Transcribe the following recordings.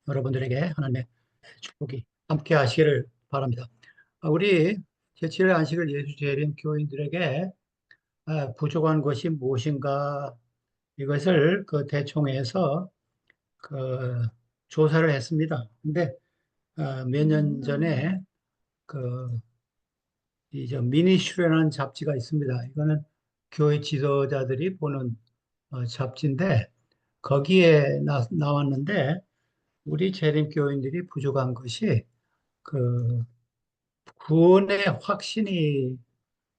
여러분들에게 하나님의 축복이 함께 하시기를 바랍니다. 우리 제7회 안식일 예수재림 교인들에게 부족한 것이 무엇인가 이것을 그 대총회에서 그 조사를 했습니다. 근데 몇 년 전에 그 이제 미니슈라는 잡지가 있습니다. 이거는 교회 지도자들이 보는 잡지인데 거기에 나왔는데 우리 재림 교인들이 부족한 것이 그 구원의 확신이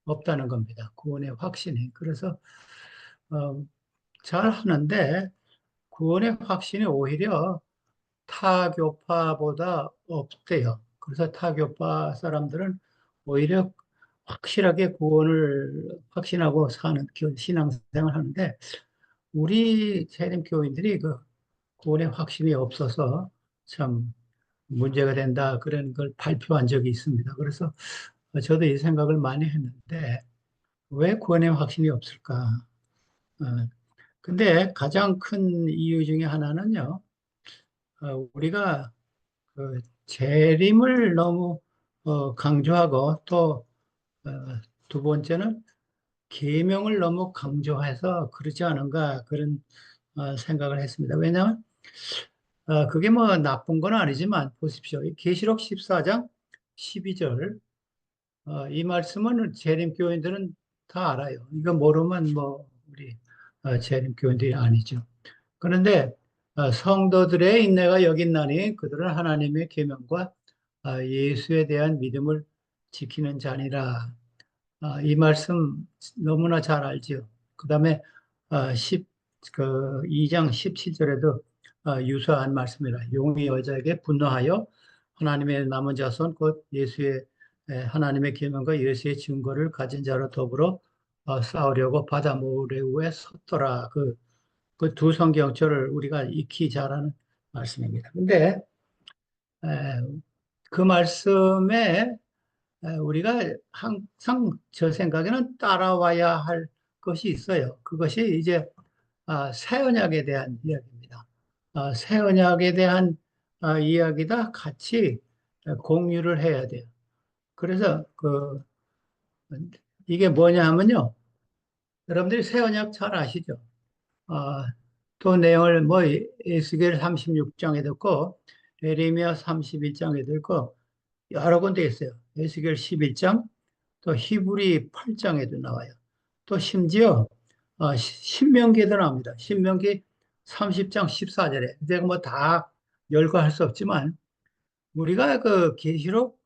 없다는 겁니다. 구원의 확신이. 그래서 어, 잘 하는데 구원의 확신이 오히려 타교파보다 없대요. 그래서 타교파 사람들은 오히려 확실하게 구원을 확신하고 사는 신앙생활을 하는데 우리 재림 교인들이 그 구원의 확신이 없어서 참 문제가 된다 그런 걸 발표한 적이 있습니다. 그래서 저도 이 생각을 많이 했는데 왜 구원의 확신이 없을까? 어, 근데 가장 큰 이유 중에 하나는요, 우리가 그 재림을 너무 강조하고 또 두 번째는 계명을 너무 강조해서 그렇지 않은가 그런 생각을 했습니다. 왜냐하면 그게 뭐 나쁜 건 아니지만 보십시오. 이 계시록 14장 12절 이 말씀은 재림교인들은 다 알아요. 이거 모르면 뭐 우리 재림교인들이 아니죠. 그런데 성도들의 인내가 여기 있나니 그들은 하나님의 계명과 예수에 대한 믿음을 지키는 자니라. 이 말씀 너무나 잘 알지요. 그 다음에 2장 17절에도 유사한 말씀이라. 용의 여자에게 분노하여 하나님의 남은 자손 곧 예수의 하나님의 계명과 예수의 증거를 가진 자로 더불어 싸우려고 바다 모래위에 섰더라. 그 두 성경절을 우리가 익히 잘 아는 말씀입니다. 근데 에, 그 말씀에 우리가 항상 저 생각에는 따라와야 할 것이 있어요. 그것이 이제 새 언약에 대한 이야기입니다. 새 언약에 대한 이야기다 같이 공유를 해야 돼요. 그래서 이게 뭐냐 하면요. 여러분들이 새 언약 잘 아시죠? 아, 또 내용을 뭐 에스겔 36장에도 있고 에레미야 31장에도 있고 여러 군데 있어요. 에스겔 11장 또 히브리 8장에도 나와요. 또 심지어 신명기에도 나옵니다. 신명기 30장 14절에 제가 뭐 다 열거할 수 없지만 우리가 그 계시록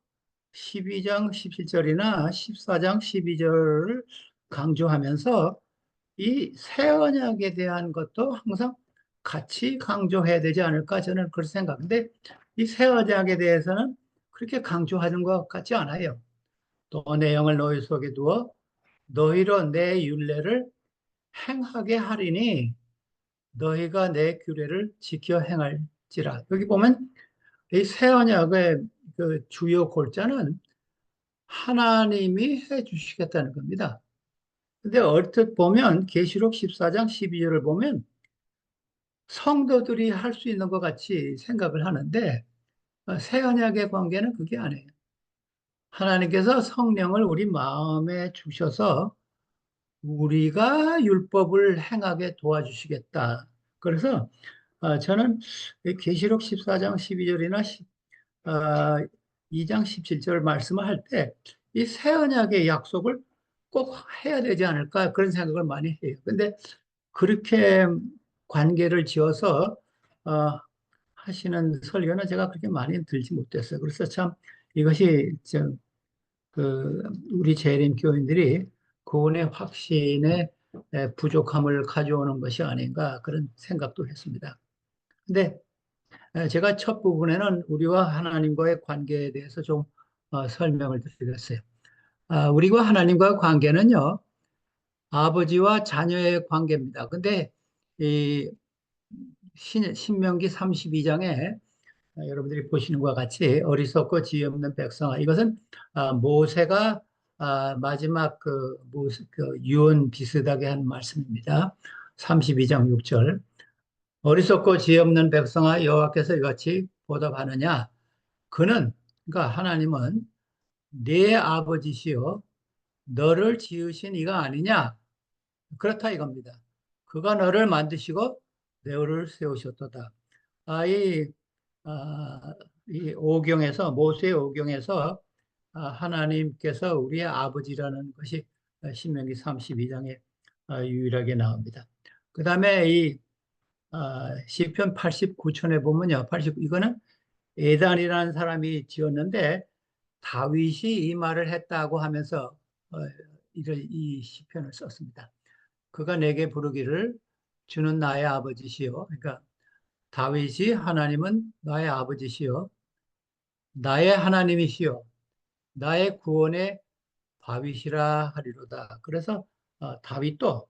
12장 17절이나 14장 12절을 강조하면서 이 새 언약에 대한 것도 항상 같이 강조해야 되지 않을까 저는 그렇게 생각하는데 이 새 언약에 대해서는 그렇게 강조하는 것 같지 않아요. 또 내 영을 너희 속에 두어 너희로 내 율례를 행하게 하리니 너희가 내 규례를 지켜 행할지라. 여기 보면 이 새 언약의 그 주요 골자는 하나님이 해 주시겠다는 겁니다. 근데 얼핏 보면 계시록 14장 12절을 보면 성도들이 할 수 있는 것 같이 생각을 하는데 새 언약의 관계는 그게 아니에요. 하나님께서 성령을 우리 마음에 주셔서 우리가 율법을 행하게 도와주시겠다. 그래서 저는 계시록 14장 12절이나 2장 17절 말씀을 할 때 이 새 언약의 약속을 꼭 해야 되지 않을까 그런 생각을 많이 해요. 근데 그렇게 관계를 지어서 어, 하시는 설교는 제가 그렇게 많이 들지 못했어요. 그래서 참 이것이 우리 재림 교인들이 구원의 확신에 부족함을 가져오는 것이 아닌가 그런 생각도 했습니다. 근데 제가 첫 부분에는 우리와 하나님과의 관계에 대해서 좀 설명을 드리겠어요. 우리와 하나님과의 관계는요, 아버지와 자녀의 관계입니다. 근데 이 신명기 32장에 여러분들이 보시는 것과 같이 어리석고 지혜 없는 백성아 이것은 모세가 마지막 그 유언 비슷하게 한 말씀입니다. 32장 6절 어리석고 지혜 없는 백성아 여호와께서 이같이 보답하느냐? 그는, 그러니까 하나님은 네 아버지시요 너를 지으신 이가 아니냐? 그렇다 이겁니다. 그가 너를 만드시고 너를 세우셨도다. 아, 아, 이 오경에서, 모세의 오경에서 하나님께서 우리의 아버지라는 것이 신명기 32장에 유일하게 나옵니다. 그 다음에 시편 89편에 보면요. 이거는 에단이라는 사람이 지었는데 다윗이 이 말을 했다고 하면서 어, 이 시편을 썼습니다. 그가 내게 부르기를 주는 나의 아버지시요. 그러니까 다윗이 하나님은 나의 아버지시요. 나의 하나님이시요. 나의 구원의 다윗이라 하리로다. 그래서 다윗도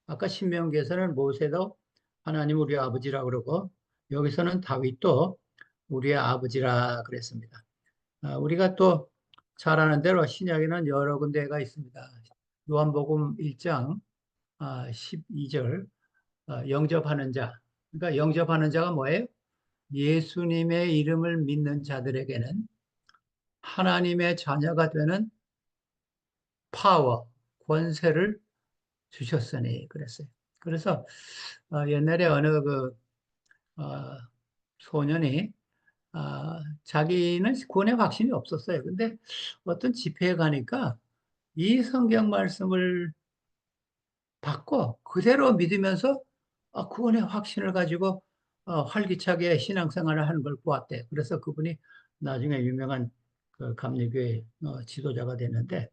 아까 신명기에서는 모세도 하나님 우리 아버지라 그러고 여기서는 다윗도 우리의 아버지라 그랬습니다. 우리가 또 잘 아는 대로 신약에는 여러 군데가 있습니다. 요한복음 1장 12절 영접하는 자. 그러니까 영접하는 자가 뭐예요? 예수님의 이름을 믿는 자들에게는 하나님의 자녀가 되는 파워, 권세를 주셨으니 그랬어요. 그래서 옛날에 어느 어, 소년이 자기는 구원의 확신이 없었어요. 근데 어떤 집회에 가니까 이 성경 말씀을 받고 그대로 믿으면서 구원의 확신을 가지고 활기차게 신앙생활을 하는 걸 보았대. 그래서 그분이 나중에 유명한 그 감리교회 지도자가 됐는데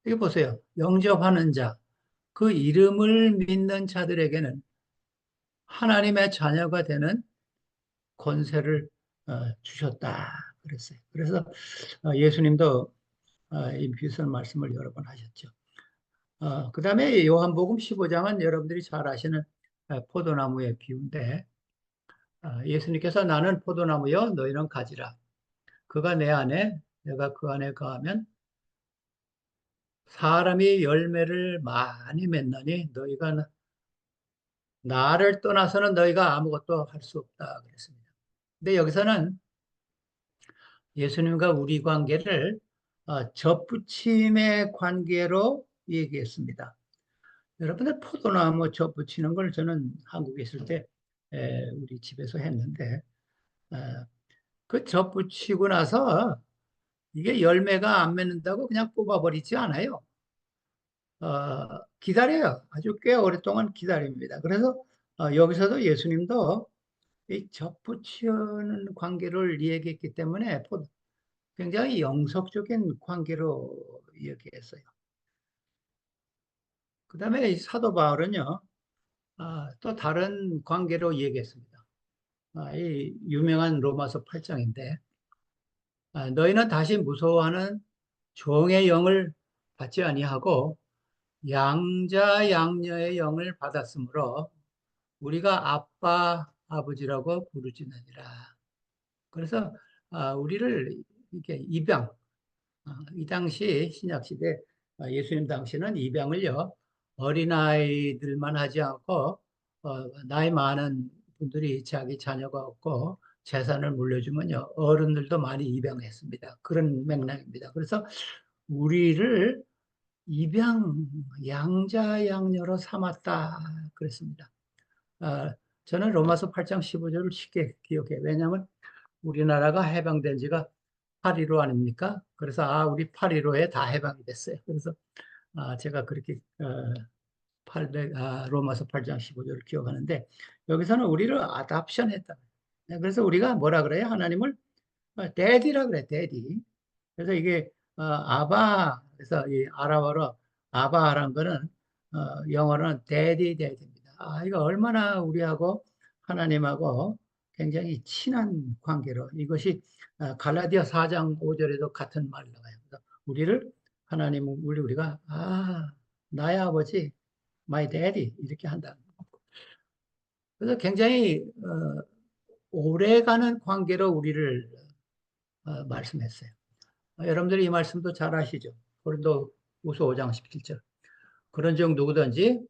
여기 보세요. 영접하는 자, 그 이름을 믿는 자들에게는 하나님의 자녀가 되는 권세를 주셨다 그랬어요. 그래서 예수님도 이 비슷한 말씀을 여러 번 하셨죠. 그 다음에 요한복음 15장은 여러분들이 잘 아시는 포도나무의 비유인데 예수님께서 나는 포도나무여 너희는 가지라. 그가 내 안에 내가 그 안에 거하면 사람이 열매를 많이 맺나니 너희가 나를 떠나서는 너희가 아무것도 할 수 없다 그랬습니다. 근데 여기서는 예수님과 우리 관계를 접붙임의 관계로 얘기했습니다. 여러분들 포도나무 접붙이는 걸 저는 한국에 있을 때 우리 집에서 했는데 에, 그 접붙이고 나서 이게 열매가 안 맺는다고 그냥 뽑아버리지 않아요. 기다려요. 아주 꽤 오랫동안 기다립니다. 그래서 여기서도 예수님도 이 접붙이는 관계를 얘기했기 때문에 굉장히 영속적인 관계로 얘기했어요. 그 다음에 사도 바울은요, 또 다른 관계로 얘기했습니다. 이 유명한 로마서 8장인데, 너희는 다시 무서워하는 종의 영을 받지 아니하고 양자 양녀의 영을 받았으므로 우리가 아빠 아버지라고 부르짖느니라. 그래서 우리를 이렇게 이 당시 신약 시대 예수님 당시는 입양을요 어린아이들만 하지 않고 나이 많은 분들이 자기 자녀가 없고 재산을 물려주면요 어른들도 많이 입양했습니다. 그런 맥락입니다. 그래서 우리를 입양 양자 양녀로 삼았다 그랬습니다. 저는 로마서 8장 15절을 쉽게 기억해요. 왜냐하면 우리나라가 해방된 지가 8.15 아닙니까? 그래서 우리 8.15에 다 해방이 됐어요. 그래서 제가 그렇게 800, 로마서 8장 15절을 기억하는데 여기서는 우리를 아답션 했다. 네, 그래서 우리가 뭐라 그래요? 하나님을 데디라 그래, 데디. 그래서 이게 아바, 그래서 이 아랍어로 아바라는 거는 영어로는 데디입니다. 이거 얼마나 우리하고 하나님하고 굉장히 친한 관계로 이것이 갈라디아 4장 5절에도 같은 말이 나와요. 그래서 우리를 하나님 우리가 나의 아버지, my daddy 이렇게 한다. 그래서 굉장히 오래가는 관계로 우리를 말씀했어요. 여러분들이 이 말씀도 잘 아시죠? 고린도후서 5장 17절. 그런즉 누구든지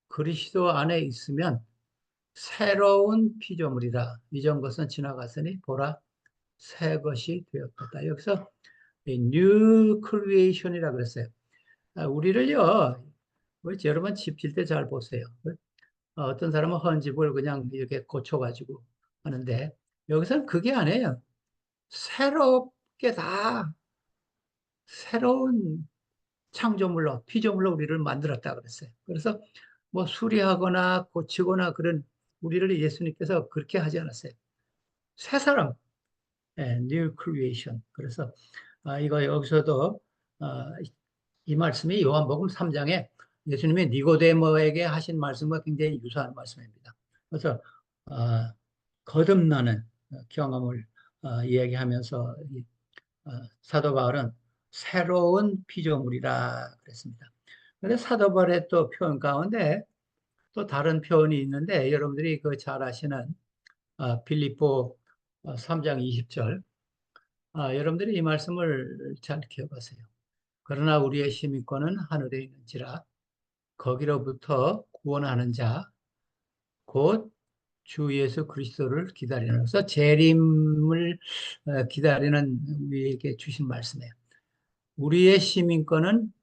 그리스도 안에 있으면 새로운 피조물이라. 이전 것은 지나갔으니 보라 새 것이 되었다. 여기서 이 new creation이라 그랬어요. 우리를요, 여러분 집 질 때 잘 보세요. 어떤 사람은 헌 집을 그냥 이렇게 고쳐가지고 하는데 여기서는 그게 아니에요. 새롭게 다 새로운 창조물로, 피조물로 우리를 만들었다 그랬어요. 그래서 뭐 수리하거나 고치거나 그런 우리를 예수님께서 그렇게 하지 않았어요. 새 사람, new creation. 그래서 이거 여기서도 이 말씀이 요한복음 3장에 예수님이 니고데모에게 하신 말씀과 굉장히 유사한 말씀입니다. 그래서 어, 거듭나는 경험을 이야기하면서 사도 바울은 새로운 피조물이라 그랬습니다. 그런데 사도 바울의 또 표현 가운데 또 다른 표현이 있는데 여러분들이 그 잘 아시는 빌립보 3장 20절 여러분들이 이 말씀을 잘 기억하세요. 그러나 우리의 시민권은 하늘에 있는지라 거기로부터 구원하는 자 곧 주 예수 그리스도를 기다리는 그래서 재림을 기다리는 우리에게 주신 말씀이에요. 우리의 시민권은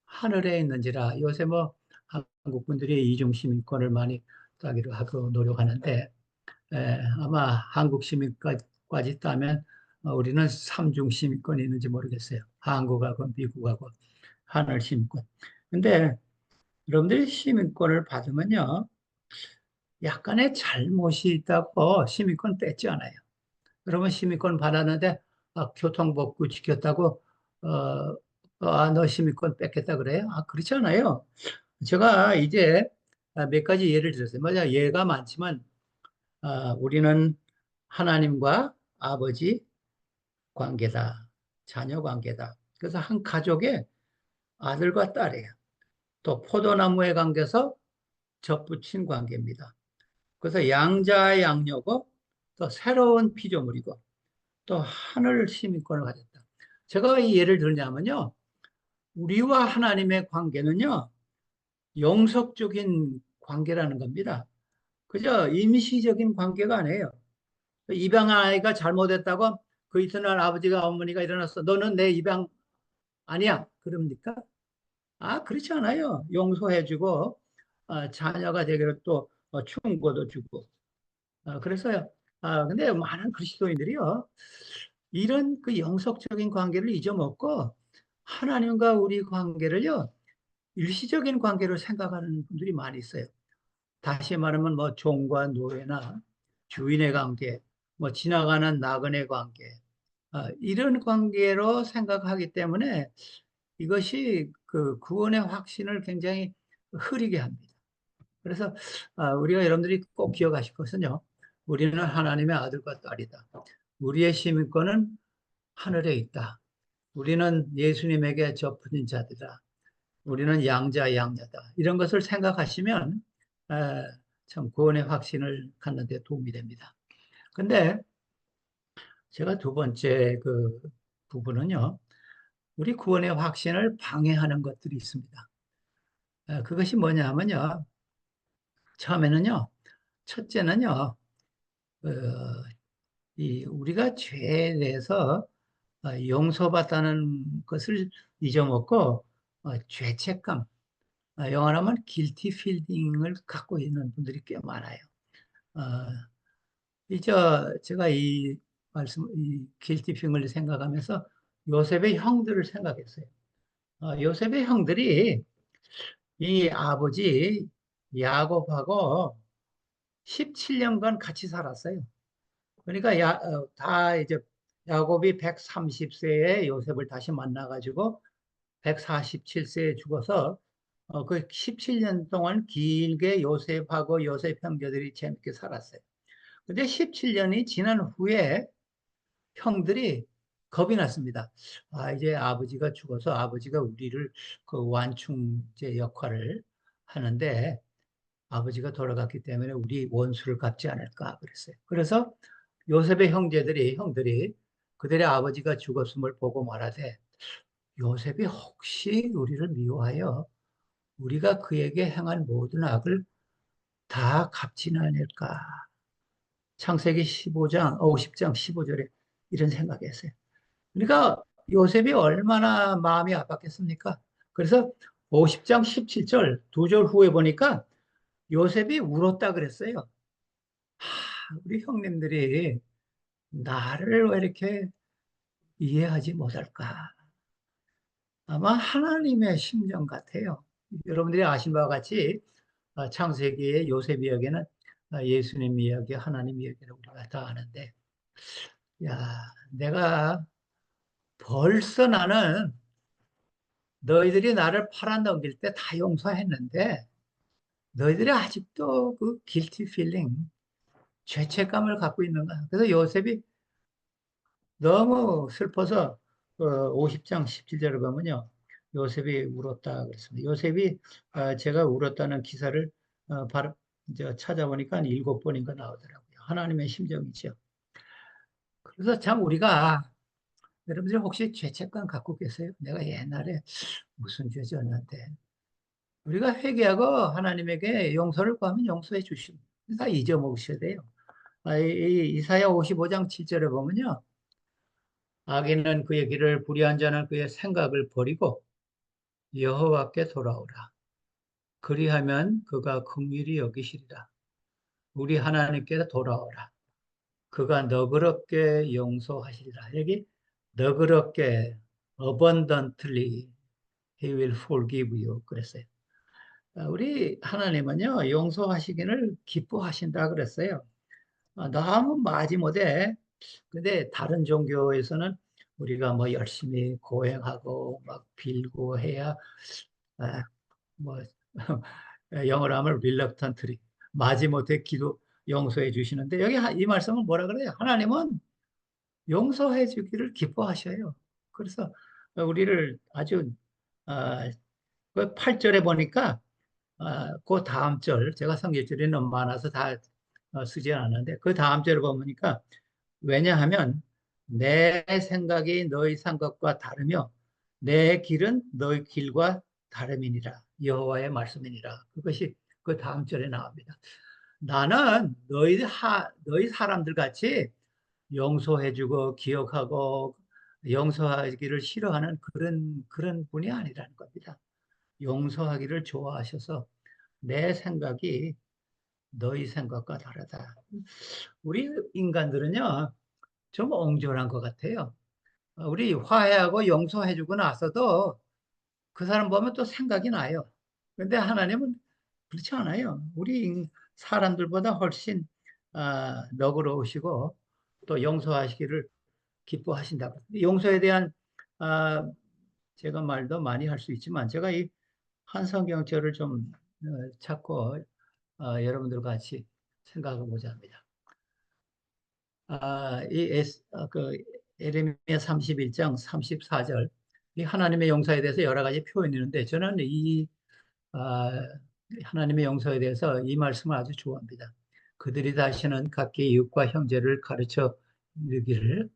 하늘에 있는지라 요새 뭐 한국 분들이 이중 시민권을 많이 따기로 하고 노력하는데 아마 한국 시민까지 따면 우리는 삼중 시민권이 있는지 모르겠어요. 한국하고 미국하고 하늘 시민권. 근데 여러분들이 시민권을 받으면요, 약간의 잘못이 있다고 시민권 뺏지 않아요. 여러분 시민권 받았는데 교통법규 지켰다고 너 시민권 뺏겠다 그래요? 그렇지 않아요. 제가 이제 몇 가지 예를 들었어요. 맞아, 예가 많지만 우리는 하나님과 아버지 관계다, 자녀 관계다. 그래서 한 가족의 아들과 딸이에요. 또 포도나무의 관계에서 접붙인 관계입니다. 그래서 양자 양녀고 또 새로운 피조물이고 또 하늘 시민권을 가졌다. 제가 이 예를 들냐면요. 우리와 하나님의 관계는요. 영속적인 관계라는 겁니다. 그저 임시적인 관계가 아니에요. 입양 아이가 잘못했다고 그 이튿날 아버지가 어머니가 일어났어. 너는 내 입양 아니야. 그럽니까? 그렇지 않아요. 용서해주고 자녀가 되기를 또 충고도 주고. 그래서요. 근데 많은 그리스도인들이요. 이런 그 영속적인 관계를 잊어먹고 하나님과 우리 관계를요. 일시적인 관계로 생각하는 분들이 많이 있어요. 다시 말하면 뭐 종과 노예나 주인의 관계, 뭐 지나가는 나그네 관계, 이런 관계로 생각하기 때문에 이것이 그 구원의 확신을 굉장히 흐리게 합니다. 그래서 우리가 여러분들이 꼭 기억하실 것은요. 우리는 하나님의 아들과 딸이다. 우리의 시민권은 하늘에 있다. 우리는 예수님에게 접붙인 자들이다. 우리는 양자 양녀다. 이런 것을 생각하시면 참 구원의 확신을 갖는 데 도움이 됩니다. 근데 제가 두 번째 그 부분은요. 우리 구원의 확신을 방해하는 것들이 있습니다. 그것이 뭐냐면요. 처음에는요. 첫째는요. 어, 이 우리가 죄에 대해서 용서받다는 것을 잊어먹고 죄책감, 영어로 하면 guilty feeling을 갖고 있는 분들이 꽤 많아요. 어, 제가 이 말씀, 이 guilty feeling을 생각하면서 요셉의 형들을 생각했어요. 요셉의 형들이 이 아버지 야곱하고 17년간 같이 살았어요. 그러니까 다 이제 야곱이 130세에 요셉을 다시 만나가지고 147세에 죽어서 그 17년 동안 길게 요셉하고 요셉 형제들이 재밌게 살았어요. 근데 17년이 지난 후에 형들이 겁이 났습니다. 이제 아버지가 죽어서 아버지가 우리를 그 완충제 역할을 하는데 아버지가 돌아갔기 때문에 우리 원수를 갚지 않을까 그랬어요. 그래서 요셉의 형들이 그들의 아버지가 죽었음을 보고 말하되 요셉이 혹시 우리를 미워하여 우리가 그에게 행한 모든 악을 다 갚지는 않을까. 창세기 15장, 50장 15절에 이런 생각했어요. 그러니까 요셉이 얼마나 마음이 아팠겠습니까? 그래서 50장 17절 두 절 후에 보니까 요셉이 울었다 그랬어요. 우리 형님들이 나를 왜 이렇게 이해하지 못할까? 아마 하나님의 심정 같아요. 여러분들이 아신 바와 같이 창세기의 요셉 이야기는 예수님 이야기, 하나님 이야기를 우리가 다 아는데, 야, 내가 벌써 나는 너희들이 나를 팔아넘길 때 다 용서했는데, 너희들이 아직도 그 guilty feeling, 죄책감을 갖고 있는 거야. 그래서 요셉이 너무 슬퍼서 50장 17절을 보면요. 요셉이 울었다 그랬습니다. 요셉이 제가 울었다는 기사를 바로 이제 찾아보니까 7번인가 나오더라고요. 하나님의 심정이죠. 그래서 참 우리가 여러분들 혹시 죄책감 갖고 계세요? 내가 옛날에 무슨 죄 지었는데 우리가 회개하고 하나님에게 용서를 구하면 용서해 주시고 다 잊어먹으셔야 돼요. 이사야 55장 7절에 보면요. 악인은 그의 길을 불의한 자는 그의 생각을 버리고 여호와께 돌아오라. 그리하면 그가 긍휼히 여기시리라. 우리 하나님께 돌아오라. 그가 너그럽게 용서하시리라. 여기 너그럽게 abundantly he will forgive you 그랬어요. 우리 하나님은요 용서하시기를 기뻐하신다 그랬어요. 너무 마지못해 근데 다른 종교에서는 우리가 뭐 열심히 고행하고 막 빌고 해야 아, 뭐 영어로 하면 reluctantly 마지못해 기도 용서해 주시는데 여기 이 말씀은 뭐라 그래요? 하나님은 용서해 주기를 기뻐하셔요. 그래서 우리를 아주 아, 그 8절에 보니까 그 다음 절 제가 성경절이 너무 많아서 다 쓰지 않았는데 그 다음 절을 보니까 왜냐하면 내 생각이 너희 생각과 다르며 내 길은 너희 길과 다름이니라. 여호와의 말씀이니라. 그것이 그 다음 절에 나옵니다. 나는 너희 사람들 같이 용서해주고 기억하고 용서하기를 싫어하는 그런 분이 아니라는 겁니다. 용서하기를 좋아하셔서 내 생각이 너희 생각과 다르다. 우리 인간들은요, 좀 옹졸한 것 같아요. 우리 화해하고 용서해주고 나서도 그 사람 보면 또 생각이 나요. 근데 하나님은 그렇지 않아요. 우리 사람들보다 훨씬 너그러우시고 또 용서하시기를 기뻐하신다고. 용서에 대한 아, 제가 말도 많이 할 수 있지만 제가 이 한성경절을 좀 찾고 여러분들과 같이 생각해 보자 합니다. 그 에레미야 31장 34절 이 하나님의 용서에 대해서 여러 가지 표현이 있는데 저는 아, 하나님의 용서에 대해서 이 말씀을 아주 좋아합니다. 그들이 다시는 각기 이웃과 형제를 가르쳐 이르기를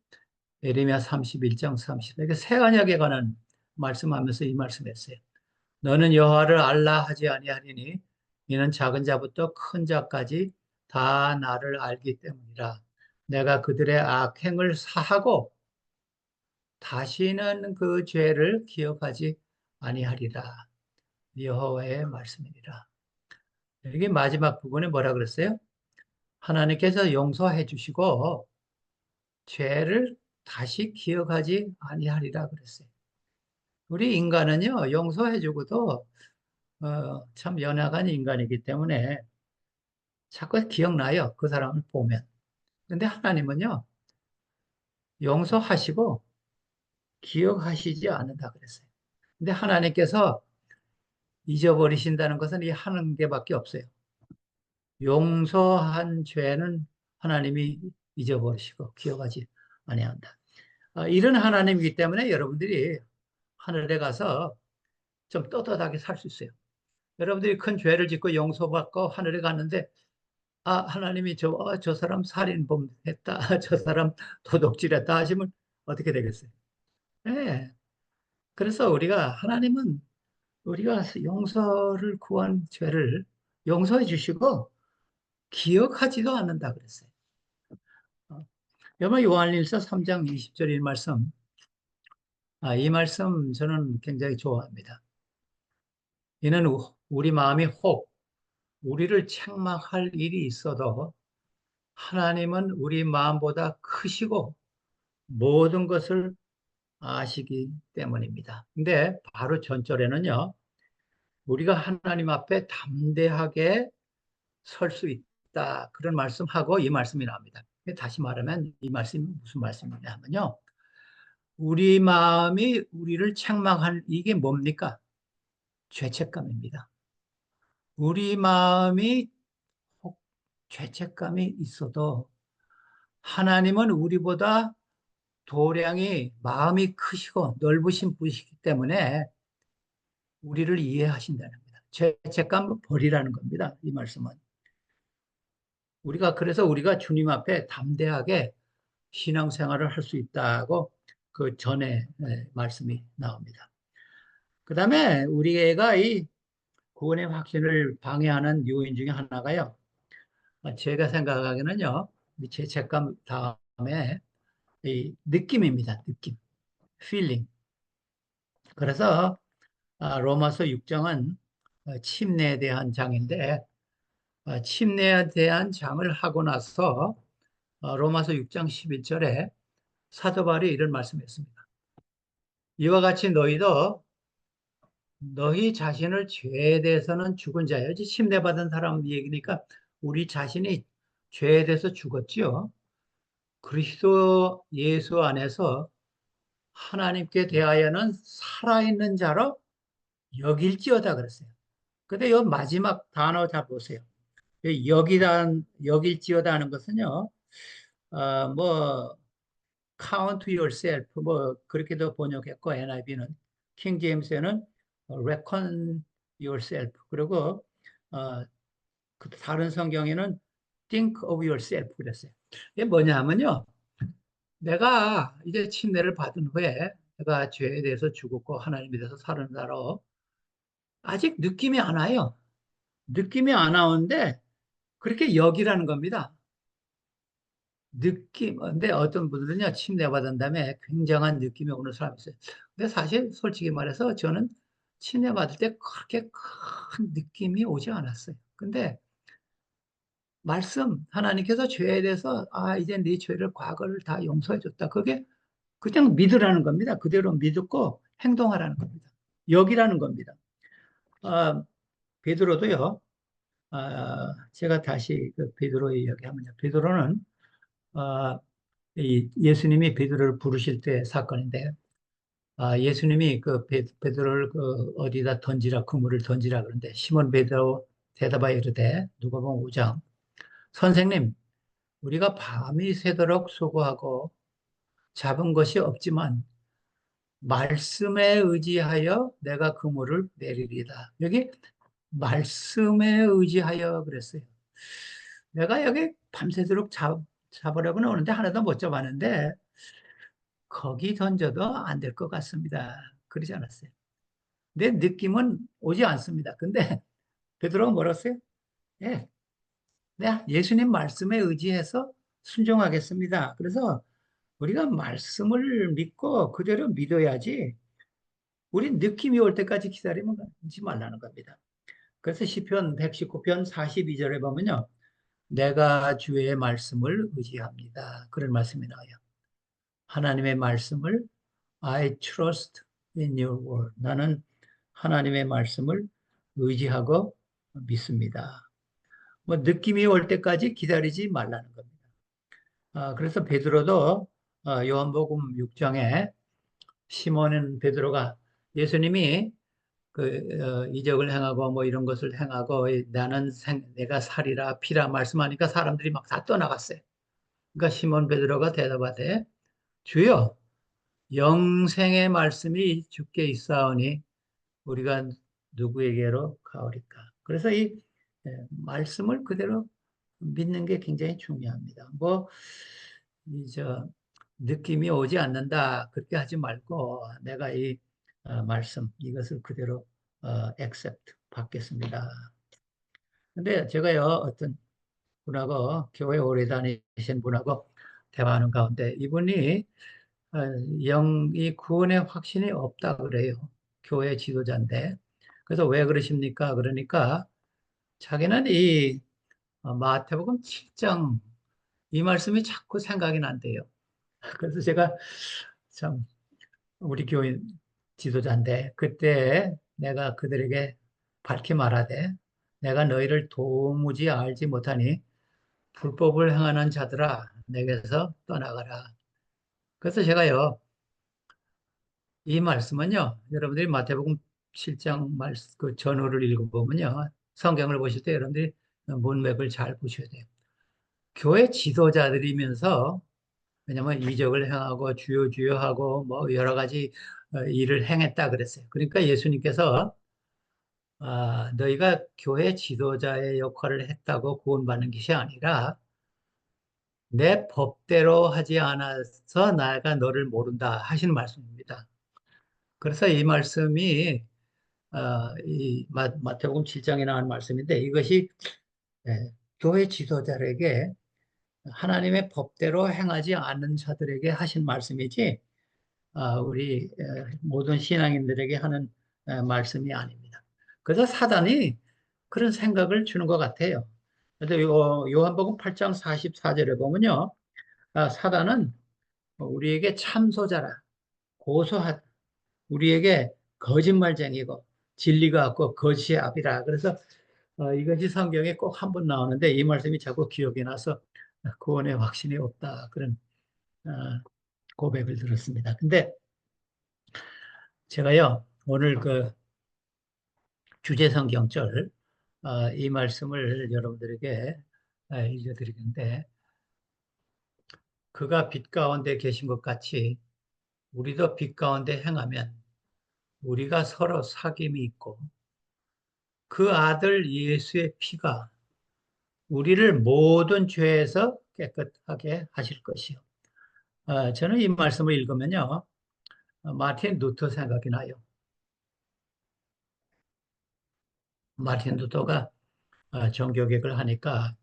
에레미야 31장 30절 이게 새 언약에 관한 말씀하면서 이 말씀했어요. 너는 여호와를 알라 하지 아니하리니 이는 작은 자부터 큰 자까지 다 나를 알기 때문이라. 내가 그들의 악행을 사하고 다시는 그 죄를 기억하지 아니하리라. 여호와의 말씀이니라. 여기 마지막 부분에 뭐라 그랬어요? 하나님께서 용서해 주시고 죄를 다시 기억하지 아니하리라 그랬어요. 우리 인간은요, 용서해 주고도 참 연약한 인간이기 때문에 자꾸 기억나요. 그 사람을 보면. 근데 하나님은요, 용서하시고 기억하시지 않는다 그랬어요. 근데 하나님께서 잊어버리신다는 것은 이 하는 게밖에 없어요. 용서한 죄는 하나님이 잊어버리시고 기억하지 아니한다. 이런 하나님이기 때문에 여러분들이 하늘에 가서 좀 떳떳하게 살 수 있어요. 여러분들이 큰 죄를 짓고 용서받고 하늘에 갔는데 하나님이 저 사람 살인범 했다. 저 사람 도둑질했다 하시면 어떻게 되겠어요? 네. 그래서 하나님은 우리가 용서를 구한 죄를 용서해 주시고 기억하지도 않는다 그랬어요. 어, 여러분 요한일서 3장 20절 이 말씀, 이 말씀 저는 굉장히 좋아합니다. 이는 우리 마음이 혹 우리를 책망할 일이 있어도 하나님은 우리 마음보다 크시고 모든 것을 아시기 때문입니다. 근데 바로 전절에는요, 우리가 하나님 앞에 담대하게 설 수 있다. 그런 말씀하고 이 말씀이 나옵니다. 다시 말하면 이 말씀이 무슨 말씀이냐 하면요. 우리 마음이 우리를 책망할 이게 뭡니까? 죄책감입니다. 우리 마음이 혹 죄책감이 있어도 하나님은 우리보다 도량이 마음이 크시고 넓으신 분이시기 때문에 우리를 이해하신다는 겁니다. 죄책감 버리라는 겁니다. 이 말씀은. 그래서 우리가 주님 앞에 담대하게 신앙생활을 할 수 있다고 그 전에 말씀이 나옵니다. 그 다음에 우리가 이 구원의 확신을 방해하는 요인 중에 하나가요. 제가 생각하기에는요, 이 죄책감 다음에 이 느낌입니다. 느낌, feeling. 그래서 로마서 6장은 침례에 대한 장인데 침례에 대한 장을 하고 나서 로마서 6장 11절에 사도 바울이 이런 말씀했습니다. 이와 같이 너희도 너희 자신을 죄에 대해서는 죽은 자여지 침례받은 사람 얘기니까 우리 자신이 죄에 대해서 죽었지요. 그리스도 예수 안에서 하나님께 대하여는 살아있는 자로 여길지어다 그랬어요. 근데 이 마지막 단어 잘 보세요. 여길지어다 하는 것은요, 뭐, count yourself, 뭐, 그렇게도 번역했고, NIV는, 킹 제임스에는 reckon yourself, 그리고, 그 다른 성경에는 think of yourself 그랬어요. 이게 뭐냐 하면요, 내가 이제 침례를 받은 후에 내가 죄에 대해서 죽었고, 하나님에 대해서 사는 자로 아직 느낌이 안 와요. 느낌이 안 나오는데, 그렇게 여기라는 겁니다. 느낌. 근데 어떤 분들은요, 침례받은 다음에 굉장한 느낌이 오는 사람이 있어요. 근데 사실 솔직히 말해서 저는 침례받을 때 그렇게 큰 느낌이 오지 않았어요. 근데 하나님께서 죄에 대해서, 이제 네 죄를, 과거를 다 용서해 줬다. 그게 그냥 믿으라는 겁니다. 그대로 믿고 행동하라는 겁니다. 여기라는 겁니다. 아, 베드로도요, 제가 다시 그 베드로 이야기하면요. 베드로는, 아, 이 예수님이 베드로를 부르실 때 사건인데, 예수님이 그 베드로를 그 어디다 던지라, 그물을 던지라 그러는데, 시몬 베드로 대답하여 이르되, 누가복음 5장, 선생님, 우리가 밤이 새도록 수고하고 잡은 것이 없지만, 말씀에 의지하여 내가 그물을 내리리다. 여기 말씀에 의지하여 그랬어요. 내가 여기 밤새도록 잡으려고 하는데 하나도 못 잡았는데, 거기 던져도 안 될 것 같습니다. 그러지 않았어요. 내 느낌은 오지 않습니다. 근데 베드로가 뭐라 했어요? 예, 네, 예수님 말씀에 의지해서 순종하겠습니다. 그래서 우리가 말씀을 믿고 그대로 믿어야지 우리 느낌이 올 때까지 기다리면 하지 말라는 겁니다. 그래서 시편 119편 42절에 보면요. 내가 주의 말씀을 의지합니다. 그런 말씀이 나와요. 하나님의 말씀을 I trust in your word. 나는 하나님의 말씀을 의지하고 믿습니다. 뭐 느낌이 올 때까지 기다리지 말라는 겁니다. 그래서 베드로도 요한복음 6장에 시몬은 베드로가 예수님이 이적을 행하고 뭐 이런 것을 행하고 내가 살이라 피라 말씀하니까 사람들이 막 다 떠나갔어요. 그러니까 시몬 베드로가 대답하되 주여 영생의 말씀이 주께 있사오니 우리가 누구에게로 가오리까. 그래서 이 말씀을 그대로 믿는 게 굉장히 중요합니다. 뭐, 느낌이 오지 않는다. 그렇게 하지 말고, 내가 말씀, 이것을 그대로, accept, 받겠습니다. 근데 제가요, 분하고 교회 오래 다니신 분하고 대화하는 가운데 이분이 어, 영이 구원의 확신이 없다 그래요. 교회 지도자인데. 그래서 왜 그러십니까? 그러니까 자기는 이 마태복음 7장 이 말씀이 자꾸 생각이 난대요. 그래서 제가 참 우리 교회 지도자인데 그때 내가 그들에게 밝히 말하되 내가 너희를 도무지 알지 못하니 불법을 행하는 자들아 내게서 떠나가라. 그래서 제가요 이 말씀은요 여러분들이 마태복음 7장 그 전후를 읽어보면요 성경을 보실 때 여러분들이 문맥을 잘 보셔야 돼요. 교회 지도자들이면서 왜냐하면 이적을 행하고 주여 주여 하고 뭐 여러 가지 일을 행했다 그랬어요. 그러니까 예수님께서 너희가 교회 지도자의 역할을 했다고 구원받는 것이 아니라 내 법대로 하지 않아서 내가 너를 모른다 하시는 말씀입니다. 그래서 이 말씀이 이 마태복음 7장에 나온 말씀인데 이것이 교회 지도자에게 하나님의 법대로 행하지 않는 자들에게 하신 말씀이지 우리 모든 신앙인들에게 하는 말씀이 아닙니다. 그래서 사단이 그런 생각을 주는 것 같아요. 그래서 요한복음 8장 44절에 보면요. 사단은 우리에게 참소자라, 고소하다, 우리에게 거짓말쟁이고 진리가 없고 거짓의 압이라. 그래서 이것이 성경에 꼭 한 번 나오는데 이 말씀이 자꾸 기억이 나서 구원의 확신이 없다. 그런 어, 고백을 들었습니다. 근데 제가요, 오늘 그 주제 성경절, 이 말씀을 여러분들에게 읽어드리는데, 그가 빛 가운데 계신 것 같이 우리도 빛 가운데 행하면 우리가 서로 사귐이 있고 그 아들 예수의 피가 우리를 모든 죄에서 깨끗하게 하실 것이요. 저는 이 말씀을 읽으면요, 마틴 루터 생각이 나요. 마틴 루터가 종교개혁을 하니까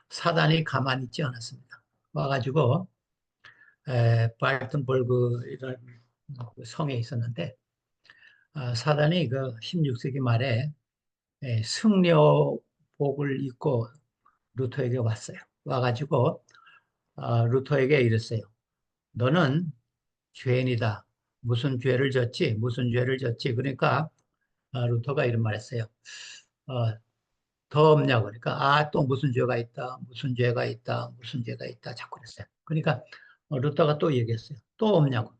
사단이 가만히 있지 않았습니다. 와가지고 발튼버그이라는 성에 있었는데 사단이 그 16세기 말에 승려복을 입고 루터에게 왔어요. 와가지고 루터에게 이랬어요. 너는 죄인이다. 무슨 죄를 졌지? 무슨 죄를 졌지? 그러니까 루터가 이런 말했어요. 어, 더 없냐고. 그러니까 또 무슨 죄가 있다. 무슨 죄가 있다. 무슨 죄가 있다. 자꾸 그랬어요. 그러니까 루터가 또 얘기했어요. 또 없냐고.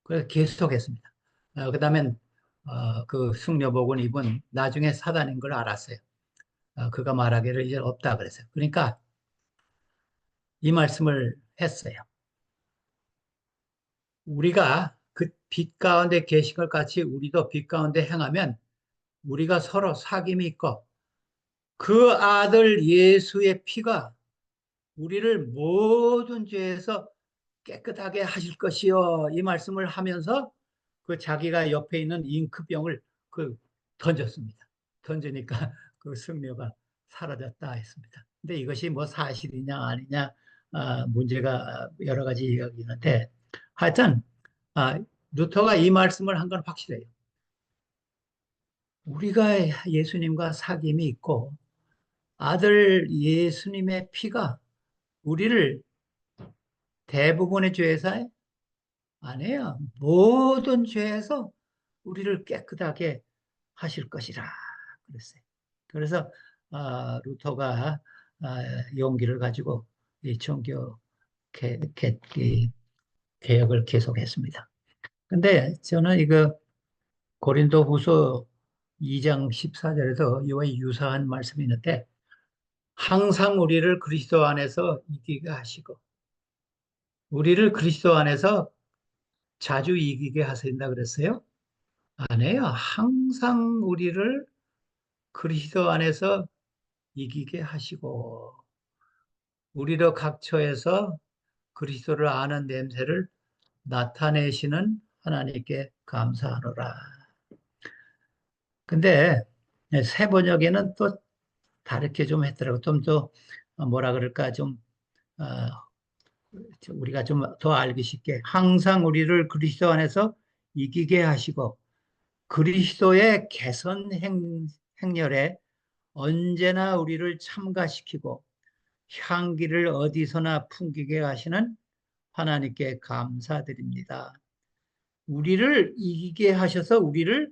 그래서 계속했습니다. 그다음엔 그 승려복은 입은 나중에 사단인 걸 알았어요. 그가 말하기를 이제 없다 그랬어요. 그러니까 이 말씀을 했어요. 우리가 그 빛 가운데 계신 것 같이 우리도 빛 가운데 행하면 우리가 서로 사귐이 있고 그 아들 예수의 피가 우리를 모든 죄에서 깨끗하게 하실 것이요. 이 말씀을 하면서 그 자기가 옆에 있는 잉크병을 그 던졌습니다. 던지니까 그 승려가 사라졌다 했습니다. 근데 이것이 뭐 사실이냐 아니냐 문제가 여러 가지 있는데 하여튼 루터가 이 말씀을 한 건 확실해요. 우리가 예수님과 사귐이 있고 아들 예수님의 피가 우리를 대부분의 죄에서 아니에요. 모든 죄에서 우리를 깨끗하게 하실 것이라 그랬어요. 그래서 루터가 용기를 가지고 이 종교 이 개혁을 계속했습니다. 근데 저는 이거 고린도 후서 2장 14절에도 이와 유사한 말씀이 있는데 항상 우리를 그리스도 안에서 이기게 하시고 우리를 그리스도 안에서 자주 이기게 하신다 그랬어요? 아니에요. 항상 우리를 그리스도 안에서 이기게 하시고 우리로 각처에서 그리스도를 아는 냄새를 나타내시는 하나님께 감사하노라. 근데 세 번역에는 또 다르게 좀 했더라고. 좀 더, 뭐라 그럴까, 좀, 어, 우리가 좀 더 알기 쉽게. 항상 우리를 그리스도 안에서 이기게 하시고, 그리스도의 행렬에 언제나 우리를 참가시키고, 향기를 어디서나 풍기게 하시는 하나님께 감사드립니다. 우리를 이기게 하셔서 우리를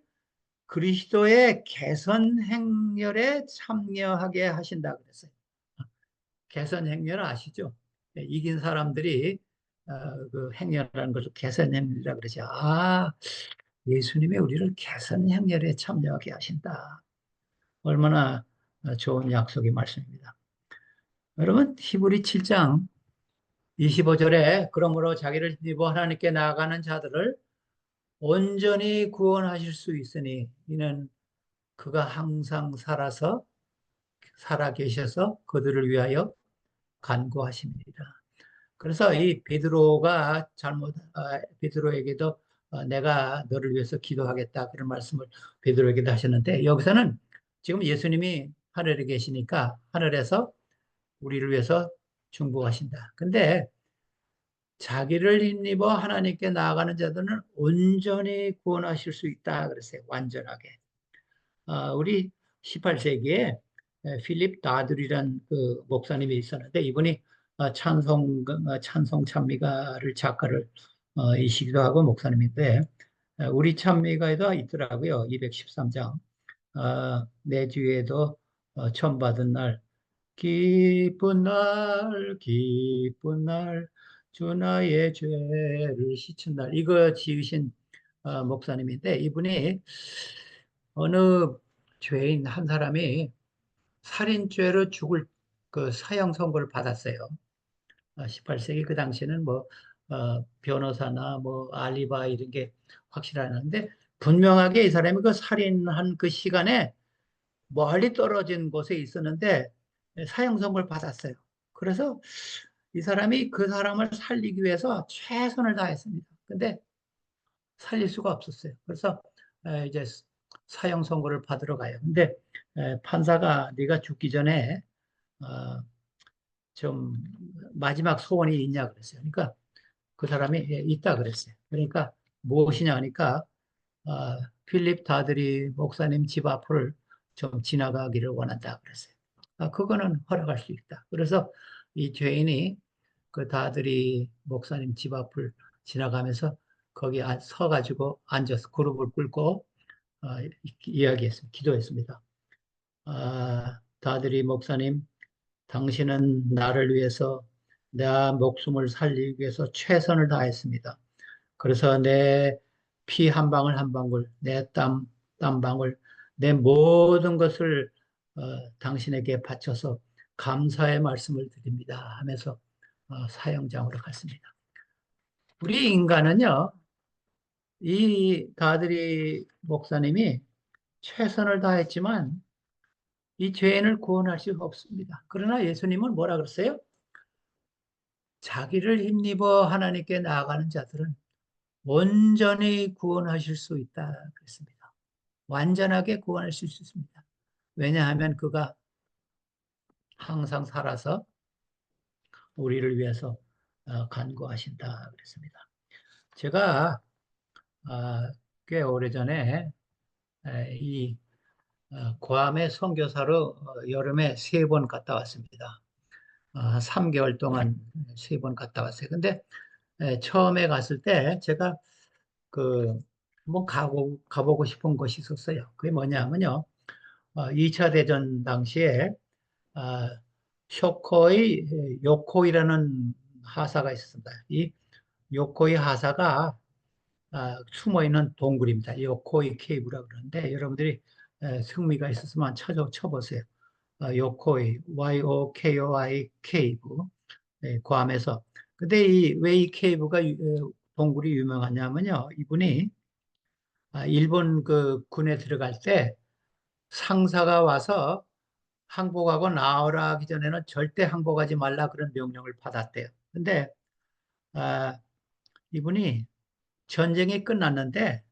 그리스도의 개선 행렬에 참여하게 하신다 그랬어요. 개선 행렬 아시죠? 네, 이긴 사람들이 그 행렬하는 것을 개선 행렬이라고 그러죠. 아, 예수님이 우리를 개선 행렬에 참여하게 하신다. 얼마나 좋은 약속의 말씀입니다. 여러분, 히브리 7장 25절에 그러므로 자기를 입어 하나님께 나아가는 자들을 온전히 구원하실 수 있으니 이는 그가 항상 살아 계셔서 그들을 위하여 간구하십니다. 그래서 이 베드로에게도 내가 너를 위해서 기도하겠다 그런 말씀을 베드로에게도 하셨는데 여기서는 지금 예수님이 하늘에 계시니까 하늘에서 우리를 위해서 중보하신다. 근데 자기를 힘입어 하나님께 나아가는 자들은 온전히 구원하실 수 있다 그랬어요. 완전하게. 우리 18세기에 필립 다들이란 그 목사님이 있었는데 이분이 찬송 찬미가를 작가를 이시기도 하고 목사님인데 우리 찬미가에도 있더라고요. 213장. 내 주에도 처음 받은 날 기쁜 날 주 나의 죄를 씻은 날 이거 지으신 목사님인데 이분이 어느 죄인 한 사람이 살인죄로 죽을 그 사형 선고를 받았어요. 18세기 그 당시에는 뭐 변호사나 뭐 알리바이 이런 게 확실하는데 분명하게 이 사람이 그 살인한 그 시간에 멀리 떨어진 곳에 있었는데 사형 선고를 받았어요. 그래서 이 사람이 그 사람을 살리기 위해서 최선을 다했습니다. 근데 살릴 수가 없었어요. 그래서 이제 사형 선고를 받으러 가요. 근데 판사가 네가 죽기 전에 어, 좀 마지막 소원이 있냐 그랬어요. 그러니까 그 사람이 있다 그랬어요. 그러니까 무엇이냐 하니까 어, 필립 다들이 목사님 집 앞을 좀 지나가기를 원한다 그랬어요. 그거는 허락할 수 있다. 그래서 이 죄인이 그 다들이 목사님 집 앞을 지나가면서 거기 서가지고 앉아서 그룹을 꿇고 어, 이야기했습니다. 기도했습니다. 다들이 목사님, 당신은 나를 위해서 내 목숨을 살리기 위해서 최선을 다했습니다. 그래서 내 피 한 방울 한 방울, 내 땀 방울, 내 모든 것을 당신에게 바쳐서 감사의 말씀을 드립니다 하면서 사형장으로 갔습니다. 우리 인간은요, 이 가드리 목사님이 최선을 다했지만 이 죄인을 구원할 수가 없습니다. 그러나 예수님은 뭐라 그랬어요? 자기를 힘입어 하나님께 나아가는 자들은 온전히 구원하실 수 있다 그랬습니다. 완전하게 구원할 수 있습니다. 왜냐하면 그가 항상 살아서 우리를 위해서 간구하신다 그랬습니다. 제가 꽤 오래전에 이 괌에 선교사로 여름에 3번 갔다 왔습니다. 3개월 동안 3번 갔다 왔어요. 근데 처음에 갔을 때 제가 그 한번 가보고 싶은 곳이 있었어요. 그게 뭐냐면요. 2차 대전 당시에 아, 쇼코이 요코이라는 하사가 있었습니다. 이 요코이 하사가 숨어 있는 동굴입니다. 요코이 케이브라고 그러는데 여러분들이 흥미가 있었으면 쳐보세요. 요코이 YOKOI 케이브 괌에서. 근데 왜 이 케이브가 동굴이 유명하냐면요. 이분이 일본 그 군에 들어갈 때 상사가 와서 항복하고 나오라 하기 전에는 절대 항복하지 말라 그런 명령을 받았대요. 근데 아, 이분이 전쟁이 끝났는데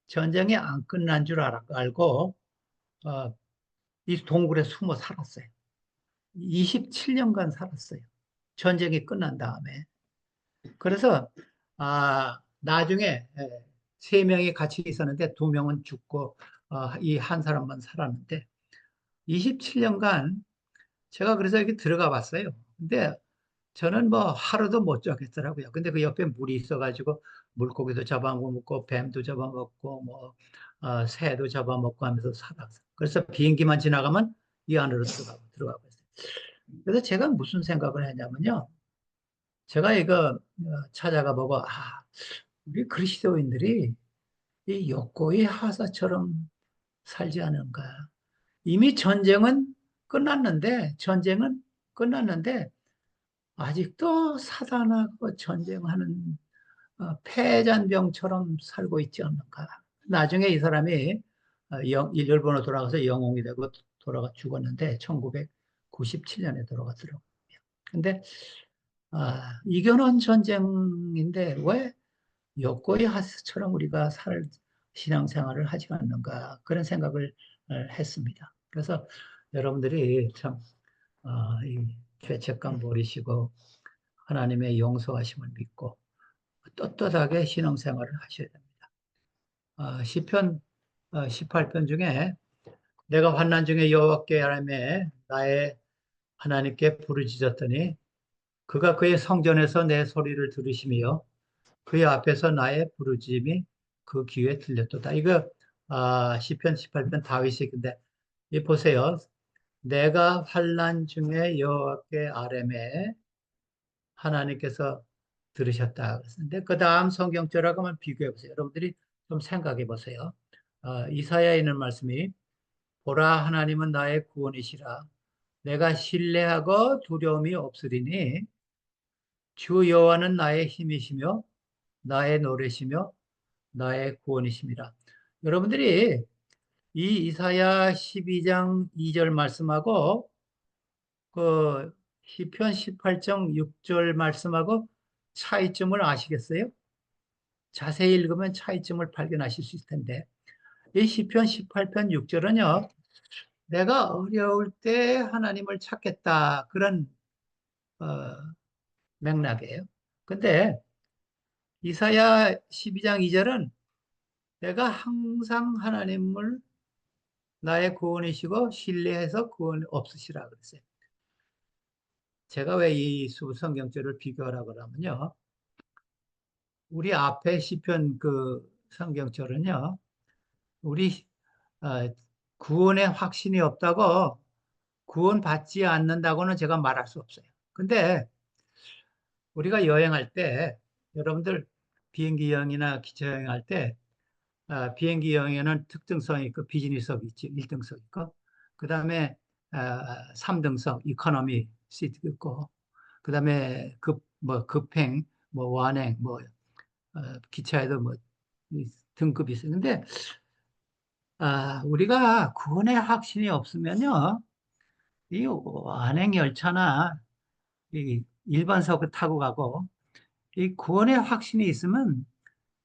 전쟁이 안 끝난 줄 알고 이 동굴에 숨어 살았어요. 27년간 살았어요. 전쟁이 끝난 다음에. 그래서 나중에 세 명이 같이 있었는데 두 명은 죽고 이 한 사람만 살았는데 27년간 제가 그래서 여기 들어가 봤어요. 근데 저는 뭐 하루도 못 자겠더라고요. 근데 그 옆에 물이 있어가지고 물고기도 잡아먹고 뱀도 잡아먹고 뭐 새도 잡아먹고 하면서 살았어요. 그래서 비행기만 지나가면 이 안으로 들어가고 있어요. 그래서 제가 무슨 생각을 했냐면요. 제가 이거 찾아가 보고 우리 그리스도인들이 이 욕고의 하사처럼 살지 않은가. 이미 전쟁은 끝났는데 아직도 사단하고 전쟁하는 패잔병처럼 살고 있지 않는가. 나중에 이 사람이 일본으로 돌아가서 영웅이 되고 돌아가 죽었는데 1997년에 돌아가더라고요. 근데 이겨놓은 전쟁인데 왜 여고의 하스처럼 우리가 신앙생활을 하지 않는가 그런 생각을 했습니다. 그래서 여러분들이 참 이 죄책감 버리시고 하나님의 용서하심을 믿고 떳떳하게 신앙생활을 하셔야 됩니다. 시편 18편 중에 내가 환난 중에 여호와께 하나님의 나의 하나님께 부르짖었더니 그가 그의 성전에서 내 소리를 들으시며 그의 앞에서 나의 부르짖음이 그 귀에 들렸도다. 이거 시편 18편 다윗이 근데 이 보세요. 내가 환난 중에 여호와께 아뢰매 하나님께서 들으셨다. 그랬는데 그 다음 성경절하고 한번 비교해 보세요. 여러분들이 좀 생각해 보세요. 이사야에 있는 말씀이 보라 하나님은 나의 구원이시라. 내가 신뢰하고 두려움이 없으리니 주 여호와는 나의 힘이시며 나의 노래시며 나의 구원이십니다. 여러분들이 이 이사야 12장 2절 말씀하고 그 시편 18장 6절 말씀하고 차이점을 아시겠어요? 자세히 읽으면 차이점을 발견하실 수 있을 텐데 이 시편 18편 6절은요. 내가 어려울 때 하나님을 찾겠다 그런 어, 맥락이에요. 근데 이사야 12장 2절은 내가 항상 하나님을 나의 구원이시고 신뢰해서 구원 없으시라 그랬어요. 제가 왜 이 성경절을 비교하라고 그러면요. 우리 앞에 시편 그 성경절은요. 우리 어, 구원의 확신이 없다고 구원받지 않는다고는 제가 말할 수 없어요. 근데 우리가 여행할 때 여러분들 비행기 여행이나 기차 여행할 때 비행기 여행에는 특등성이 있고 비즈니스석이 있지 1등석 있고 그다음에 3등석 이코노미 시트 있고 그다음에 급행 뭐 완행 기차에도 등급이 있어요. 근데 우리가 구원의 확신이 없으면요 이 완행 열차나 이 일반석을 타고 가고 이 구원의 확신이 있으면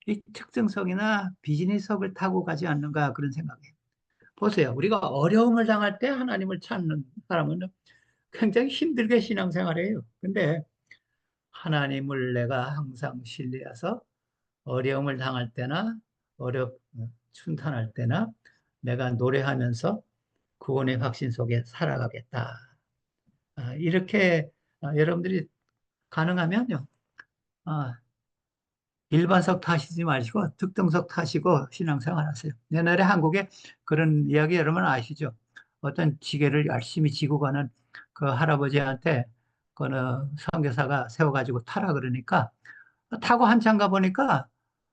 이 특등석이나 비즈니스석을 타고 가지 않는가 그런 생각이에요. 보세요. 우리가 어려움을 당할 때 하나님을 찾는 사람은 굉장히 힘들게 신앙생활해요. 근데 하나님을 내가 항상 신뢰해서 어려움을 당할 때나 순탄할 때나 내가 노래하면서 구원의 확신 속에 살아가겠다. 이렇게 여러분들이 가능하면요. 아, 일반석 타시지 마시고 특등석 타시고 신앙생활 하세요. 옛날에 한국에 그런 이야기 여러분 아시죠? 어떤 지게를 열심히 지고 가는 그 할아버지한테 그 선교사가 세워가지고 타라 그러니까 타고 한참 가보니까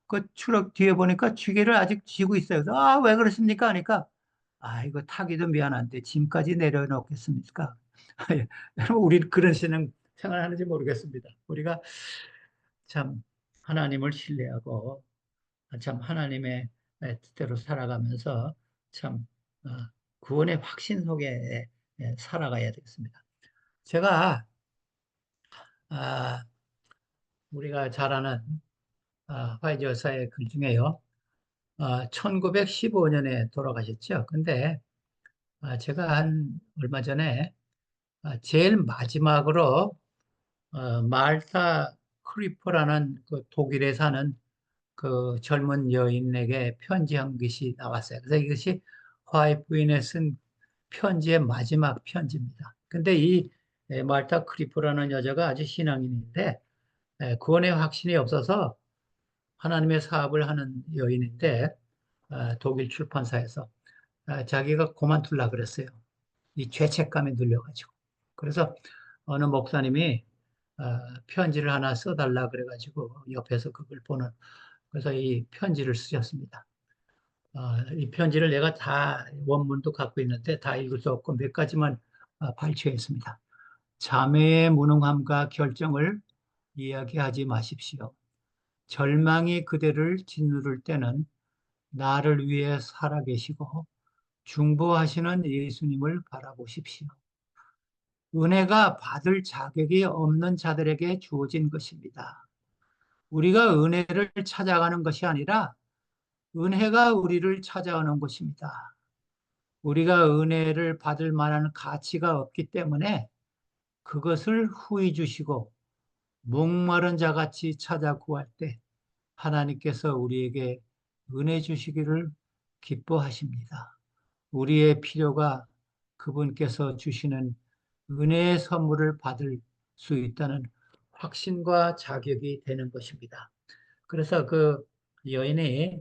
그 추럭 뒤에 보니까 지게를 아직 쥐고 있어요. 그래서 왜 그러십니까? 하니까 이거 타기도 미안한데 짐까지 내려놓겠습니까? 여러분 우리 그런 신앙 생활하는지 모르겠습니다. 우리가 참 하나님을 신뢰하고 참 하나님의 뜻대로 살아가면서 참 어, 구원의 확신 속에 살아가야 되겠습니다. 제가 아, 우리가 잘 아는 화이트 여사의 글 중에요. 1915년에 돌아가셨죠. 근데 제가 한 얼마 전에 제일 마지막으로 말타 크리퍼라는 그 독일에 사는 그 젊은 여인에게 편지한 것이 나왔어요. 그래서 이것이 화이트 부인에 쓴 편지의 마지막 편지입니다. 근데 이 말타 크리퍼라는 여자가 아주 신앙인인데 구원의 확신이 없어서 하나님의 사업을 하는 여인인데 독일 출판사에서 자기가 그만둘라 그랬어요. 이 죄책감에 눌려가지고. 그래서 어느 목사님이 편지를 하나 써달라 그래가지고 옆에서 그걸 보는, 그래서 이 편지를 쓰셨습니다. 이 편지를 내가 다 원문도 갖고 있는데 다 읽을 수 없고 몇 가지만 발췌했습니다. 자매의 무능함과 결정을 이야기하지 마십시오. 절망이 그대를 짓누를 때는 나를 위해 살아계시고 중보하시는 예수님을 바라보십시오. 은혜가 받을 자격이 없는 자들에게 주어진 것입니다. 우리가 은혜를 찾아가는 것이 아니라 은혜가 우리를 찾아오는 것입니다. 우리가 은혜를 받을 만한 가치가 없기 때문에 그것을 후히 주시고 목마른 자같이 찾아 구할 때 하나님께서 우리에게 은혜 주시기를 기뻐하십니다. 우리의 필요가 그분께서 주시는 은혜의 선물을 받을 수 있다는 확신과 자격이 되는 것입니다. 그래서 그 여인이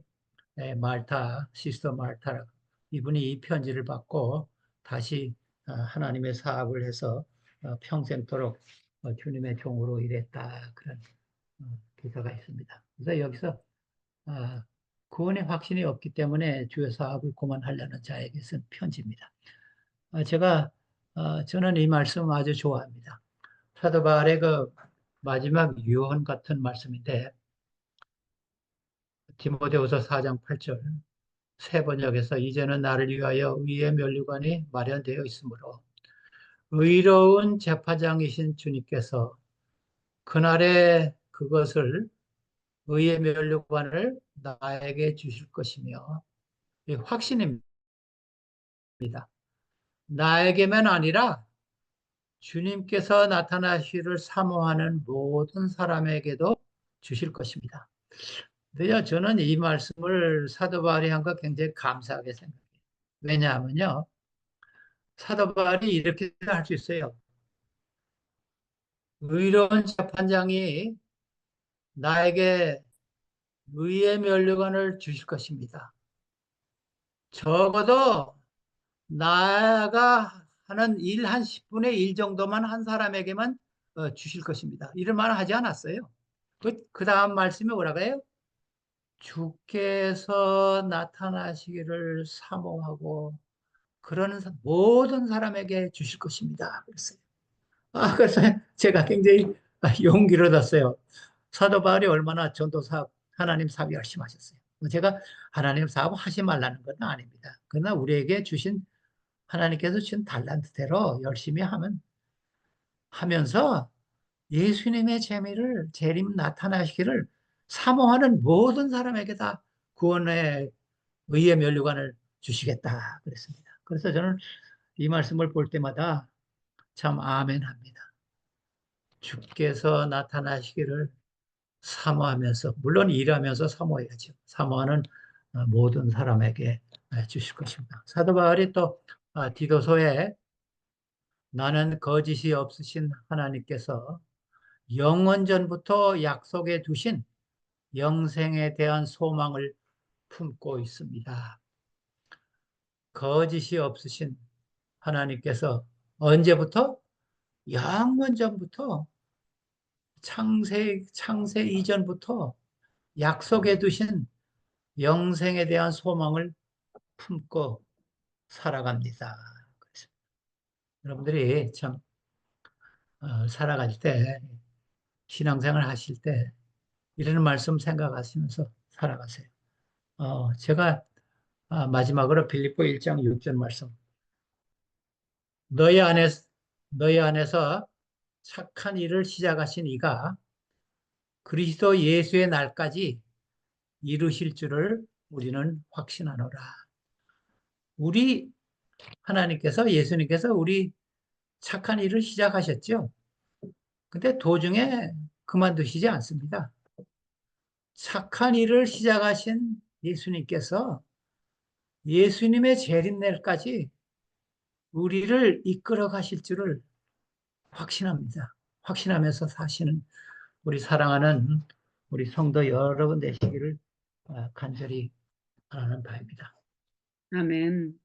말타, 시스터 말타, 이분이 이 편지를 받고 다시 하나님의 사업을 해서 평생토록 주님의 종으로 일했다. 그런 기사가 있습니다. 그래서 여기서 아, 구원의 확신이 없기 때문에 주의 사업을 그만하려는 자에게 쓴 편지입니다. 저는 이 말씀 아주 좋아합니다. 사도 바울의 그 마지막 유언 같은 말씀인데, 디모데후서 4장 8절 새 번역에서 이제는 나를 위하여 의의 면류관이 마련되어 있으므로 의로운 재판장이신 주님께서 그날에 그것을 의의 면류관을 나에게 주실 것이며 이 확신입니다. 나에게만 아니라 주님께서 나타나시기를 사모하는 모든 사람에게도 주실 것입니다. 근데요, 저는 이 말씀을 사도 바울이 한 거 굉장히 감사하게 생각해요. 왜냐하면요, 사도 바울이 이렇게 할 수 있어요. 의로운 재판장이 나에게 의의 면류관을 주실 것입니다. 적어도 나가 하는 일 한 10분의 1 정도만 한 사람에게만 주실 것입니다. 이런 말을 하지 않았어요. 그 다음 말씀이 뭐라고 해요? 주께서 나타나시기를 사모하고 그러는 모든 사람에게 주실 것입니다. 그랬어요. 그래서 제가 굉장히 용기를 얻었어요. 사도 바울이 얼마나 전도 사업, 하나님 사업 열심히 하셨어요. 제가 하나님 사업 하지 말라는 건 아닙니다. 그러나 우리에게 주신 하나님께서 주신 달란트대로 열심히 하면서 예수님의 재미를 재림 나타나시기를 사모하는 모든 사람에게 다 구원의 의의 면류관을 주시겠다 그랬습니다. 그래서 저는 이 말씀을 볼 때마다 참 아멘합니다. 주께서 나타나시기를 사모하면서 물론 일하면서 사모해야죠. 사모하는 모든 사람에게 주실 것입니다. 사도 바울이 또 디도서에 나는 거짓이 없으신 하나님께서 영원전부터 약속해 두신 영생에 대한 소망을 품고 있습니다. 거짓이 없으신 하나님께서 언제부터? 영원전부터 창세 이전부터 약속해 두신 영생에 대한 소망을 품고 살아갑니다. 여러분들이 참 살아갈 때 신앙생활 하실 때 이런 말씀 생각하시면서 살아가세요. 제가 마지막으로 빌립보 1장 6절 말씀. 너희 안에 너희 안에서 착한 일을 시작하신 이가 그리스도 예수의 날까지 이루실 줄을 우리는 확신하노라. 우리 하나님께서, 예수님께서 우리 착한 일을 시작하셨죠. 근데 도중에 그만두시지 않습니다. 착한 일을 시작하신 예수님께서 예수님의 재림날까지 우리를 이끌어 가실 줄을 확신합니다. 확신하면서 사시는 우리 사랑하는 우리 성도 여러분 되시기를 간절히 바라는 바입니다. 아멘.